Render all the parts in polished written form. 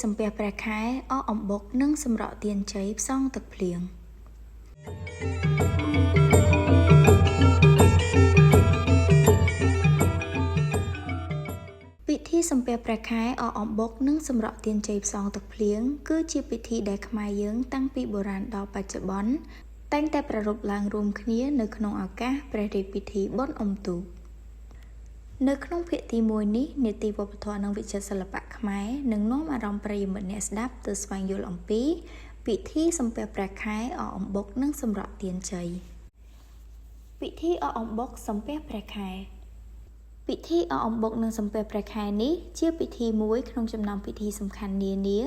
សំពះព្រះខែអកអំបុកនិងសម្រក់ទានជ័យផ្សងទឹកភ្លៀងពិធីសំពះព្រះខែអកអំបុកនិងសម្រក់ទានជ័យផ្សងទឹកភ្លៀងគឺជាពិធីដែលខ្មែរយើងតាំងពីបុរាណដល់បច្ចុប្បន្នតែងតែប្រារព្ធឡើងរួមគ្នានៅក្នុងឱកាសព្រះរាជពិធីបុណ្យអុំទូកនៅក្នុងភាគទី1នេះនីតិវប្បធម៌និងវិចិត្រសិល្បៈខ្មែរនឹងនាំអារម្មណ៍ប្រិយមិត្តអ្នកស្ដាប់ទៅស្វែងយល់អំពីពិធីសំពះព្រះខែអកអំបុកនិងសម្រក់ទានជ័យពិធីអកអំបុកសំពះព្រះខែពិធីអកអំបុកនិងសំពះព្រះខែនេះជាពិធីមួយក្នុងចំណោមពិធីសំខាន់នានា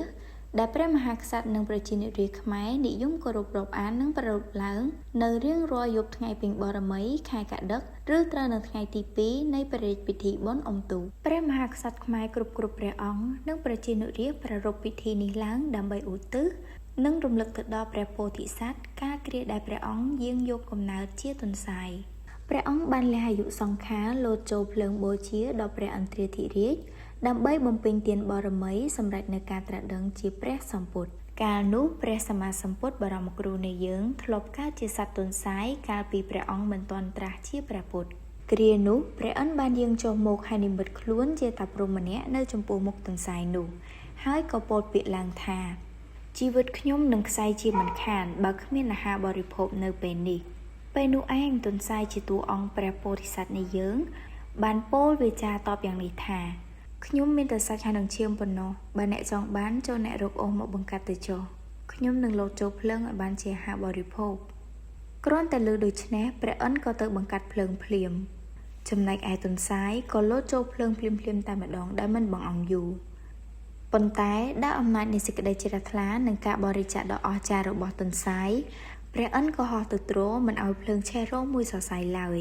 ដែលព្រះមហាក្សត្រនិងប្រជានារីខ្មែរនិយមគោរពរាប់អាននិងប្រារព្ធឡើងនៅរៀងរាល់យប់ថ្ងៃពេញបរមីខែកត្តិកឬត្រូវនៅថ្ងៃទី2នៃព្រះរាជពិធីបុណ្យអុំទូកព្រះមហាក្សត្រខ្មែរគ្រប់ព្រះអង្គនិងប្រជានារីប្រារព្ធពិធីនេះឡើងដើម្បីឧទ្ទិសនិងរំលឹកទៅដល់ព្រះពោធិសត្វកាលគ្រាដែលព្រះអង្គយាងយកកំណើតជាទន្សាយព្រះអង្គបានលះអាយុសង្ខារលោតចូលភ្លើងបូជាដល់ព្រះឥន្ទ្រាធិរាជដើម្បីបំពេញទានបរមីសម្រាប់នៅការត្រាស់ដឹងជាព្រះសម្ពុទ្ធកាលនោះព្រះសម្មាសម្ពុទ្ធបរមគ្រូនៃយើងធ្លាប់កើតជាសត្វទន្សាយកាលពីព្រះអង្គមិនទាន់ត្រាស់ជាព្រះពុទ្ធគ្រានោះព្រះឥន្ទបានយាងចុះមកហើយនិមិត្តខ្លួនជាតាព្រហ្មម្នាក់នៅចំពោះមុខទន្សាយនោះហើយក៏ពោលពាក្យឡើងថាជីវិតខ្ញុំនឹងខ្សែជាមិនខានបើគ្មានអាហារបរិភោគនៅពេលនេះពេលនោះឯងទន្សាយជាតួអង្គព្រះពោធិសត្វនៃយើងបានពោលវាចាតបយ៉ាងនេះថាខ្ញុំមានតែសាច់ហើយនឹងឈាមប៉ុណ្ណោះបើអ្នកចង់បានចូលអ្នករកអូសមកបង្កាត់ទៅចុះខ្ញុំនឹងលោតចូលភ្លើងឲ្យបានជាអាហារបរិភោគគ្រាន់តែលើដូច្នេះព្រះឥន្ទក៏ទៅបង្កាត់ភ្លើងភ្លាមចំណែកឯទន្សាយក៏លោតចូលភ្លើងភ្លាមតែម្ដងដែលមិនបង្អង់យូរប៉ុន្តែដោយអំណាចនៃសេចក្តីជ្រះថ្លានិងការបរិច្ចាគដ៏អស្ចារ្យរបស់ទន្សាយព្រះឥន្ទក៏ហោះទៅទ្រមិនឲ្យភ្លើងឆេះរងមួយសរសៃឡើយ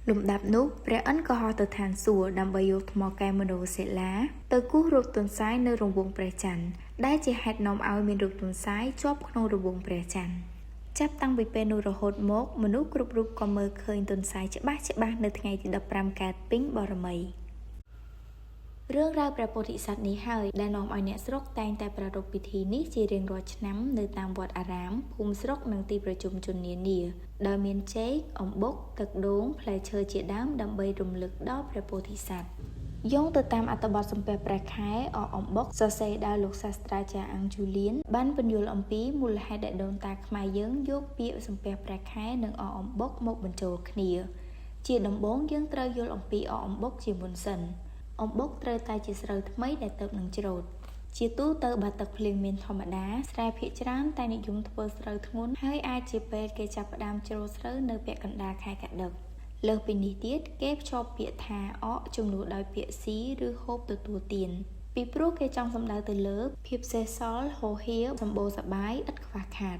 លំដាប់នោះព្រះឥន្ទក៏ហោះទៅឋានសួគ៌ដើម្បីយកថ្មកែមនោសិលាទៅគូសរូបទន្សាយនៅរង្វង់ព្រះច័ន្ទដែលជាហេតុនាំឲ្យមានរូបទន្សាយជាប់ក្នុងរង្វង់ព្រះច័ន្ទចាប់តាំងពីពេលនោះរហូតមកមនុស្សគ្រប់រូបក៏មើលឃើញទន្សាយច្បាស់នៅថ្ងៃទី15កើតពេញបរមីរឿងរ៉ាវព្រះពោធិសត្វនេះហើយដែលនាំឲ្យអ្នកស្រុកតែងតែប្រារព្ធពិធីនេះជារៀងរាល់ឆ្នាំនៅតាមវត្តអារាមភូមិស្រុកនិងទីប្រជុំជននានាដោយមានចេកអំបុកទឹកដូងផ្លែឈើជាដើមដើម្បីរំលឹកដល់ព្រះពោធិសត្វយោងទៅតាមអត្ថបទសំពះព្រះខែអកអំបុកសរសេរដោយលោកសាស្ត្រាចារ្យអង្គជូលៀនបានពន្យល់អំពីមូលហេតុដែលដូនតាខ្មែរយើងយកពាក្យសំពះព្រះខែនិងអកអំបុកមកបញ្ចូលគ្នាជាដំបូងយើងត្រូវយល់អំពីអកអំបុកជាមុនសិនអំបុកត្រូវតែជាស្រូវថ្មីដែលទើបនឹងច្រូតជាទូទៅបើទឹកភ្លៀងមានធម្មតាស្រែភាគច្រើនតែនិយមធ្វើស្រូវធ្ងន់ហើយអាចជាពេលគេចាប់ផ្ដើមច្រូតស្រូវនៅពាក់កណ្ដាលខែកត្តិកលើសពីនេះទៀតគេភ្ជាប់ពាក្យថាអកជំនួសដោយពាក្យស៊ីឬហូបទទួលទានពីព្រោះគេចង់សំដៅទៅលើភាពសេសសល់ហូរហៀសម្បូរសប្បាយឥតខ្វះខាត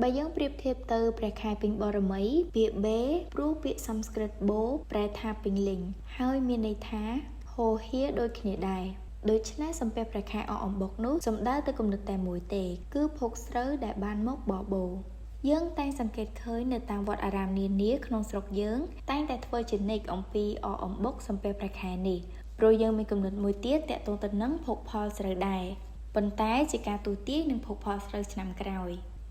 បើយើងប្រៀបធៀបទៅព្រះខែពេញបរមីពាក្យបេព្រោះពាក្យសំស្ក្រឹតបូប្រែថាពេញលេញហើយមានន័យថាហូហៀដូចគ្នាដែរដូច្នេះសំពះព្រះខែអកអំបុកនោះសំដៅទៅគំនិតតែមួយទេគឺភោគស្រូវដែលបានមកបបោយើងតែងសង្កេតឃើញនៅតាមវត្តអារាមនានាក្នុងស្រុកយើងតែងតែធ្វើជានិច្ចអំពីអកអំបុកសំពះព្រះខែនេះព្រោះយើងមានគំនិតមួយទៀតតាក់ទងទៅនឹងភោគផលស្រូវដែរប៉ុន្តែជាការទូទាយនឹងភោគផលស្រូវឆ្នាំក្រោយ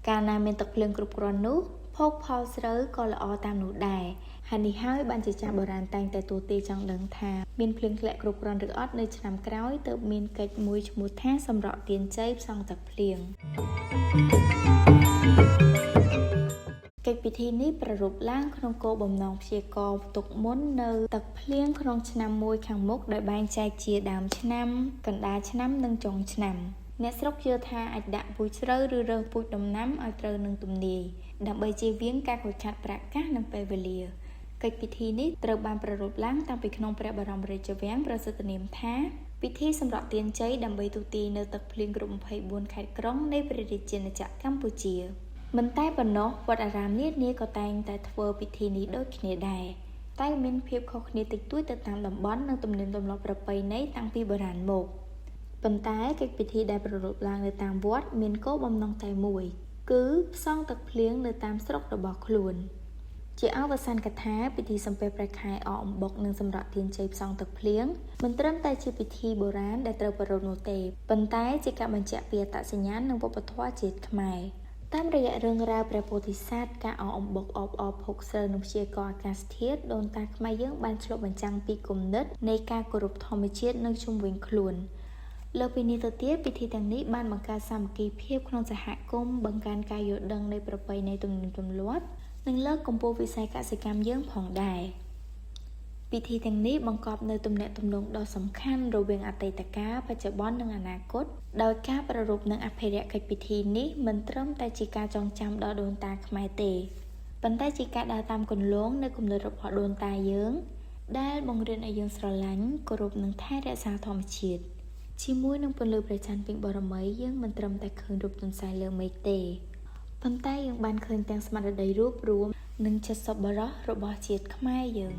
កាលណាមានទឹកភ្លៀងគ្រប់គ្រាន់នោះភោគផលស្រូវក៏ល្អតាមនោះដែរហើយនេះហើយបានជាចាស់បុរាណតែងតែទូទាយចង់ដឹងថាមានភ្លៀងធ្លាក់គ្រប់គ្រាន់ឬអត់នៅឆ្នាំក្រោយទើបមានកិច្ចមួយឈ្មោះថាសម្រក់ទានជ័យផ្សងទឹកភ្លៀងកិច្ចពិធីនេះប្រារព្ធឡើងក្នុងគោលបំណងព្យាករណ៍ទុកមុននៅទឹកភ្លៀងក្នុងឆ្នាំមួយខាងមុខដោយបែងចែកជាដើមឆ្នាំកណ្ដាលឆ្នាំនិងចុងឆ្នាំអ្នកស្រុកជឿថាអាចដាក់ពូជស្រូវឬរើសពូជដំណាំឲ្យត្រូវនឹងទំនាយដើម្បីជៀសវាងការខូចខាតប្រាក់កាសនិងពេលវេលាកិច្ចពិធីនេះត្រូវបានប្រារព្ធឡើងតាំងពីក្នុងព្រះបរមរាជវាំងប្រសិទ្ធនាមថាពិធីសម្រក់ទានជ័យដើម្បីទូទាយនៅទឹកភ្លៀងគ្រប់24ខេត្តក្រុងនៃព្រះរាជាណាចក្រកម្ពុជាមិនតែប៉ុណ្ណោះវត្តអារាមនានាក៏តែងតែធ្វើពិធីនេះដូចគ្នាដែរតែមានភាពខុសគ្នាតិចតួចទៅតាមតំបន់និងទំនៀមទម្លាប់ប្រពៃណីតាំងពីបុរាណមកប៉ុន្តែកិច្ចពិធីដែលប្រារព្ធឡើងនៅតាមវត្តមានគោលបំណងតែមួយគឺផ្សងទឹកភ្លៀងនៅតាមស្រុករបស់ខ្លួន ជាអវសានកថាពិធីសំពះព្រះខែអកអំបុកនិងសម្រក់ទានជ័យផ្សងទឹកភ្លៀងមិនត្រឹមតែជាពិធីបុរាណដែលត្រូវប្រារព្ធនោះទេប៉ុន្តែជាការបញ្ជាក់ពីអត្តសញ្ញាណនិងវប្បធម៌ជាតិខ្មែរតាមរយៈរឿងរ៉ាវព្រះពោធិសត្វការអកអំបុកអបអបភោគស្រូវនិងព្យាករណ៍អាកាសធាតុដូនតាខ្មែរយើងបានឆ្លុះបញ្ចាំងពីគំនិតនៃការគោរពធម្មជាតិនៅជុំវិញខ្លួនលើពីនេះទៅទៀតពិធីទាំងនេះបានបង្កើតសាមគ្គីភាពក្នុងសហគមន៍បង្កើនការយល់ដឹងនៃប្រពៃណីទំនៀមទម្លាប់និងលើកកម្ពស់វិស័យកសិកម្មយើងផងដែរពិធីទាំងនេះបង្កប់នូវទំនាក់ទំនងដ៏សំខាន់រវាងអតីតកាលបច្ចុប្បន្ននិងអនាគតដោយការប្រារព្ធនិងអភិរក្សកិច្ចពិធីនេះមិនត្រឹមតែជាការចងចាំដល់ដូនតាខ្មែរទេប៉ុន្តែជាការដើរតាមគន្លងនៃគំនិតរបស់ដូនតាយើងដែលបង្រៀនឲ្យយើងស្រឡាញ់គោរពនិងថែរក្សាធម្មជាតិជាមួយនឹងពន្លឺព្រះច័ន្ទពេញបូរមីយើងមិនត្រឹមតែឃើញរូបទន្សាយលើមេឃទេប៉ុន្តែយើងបានឃើញទាំងស្មារតីរួបរួមនិងចិត្តសប្បុរសរបស់ជាតិខ្មែរយើង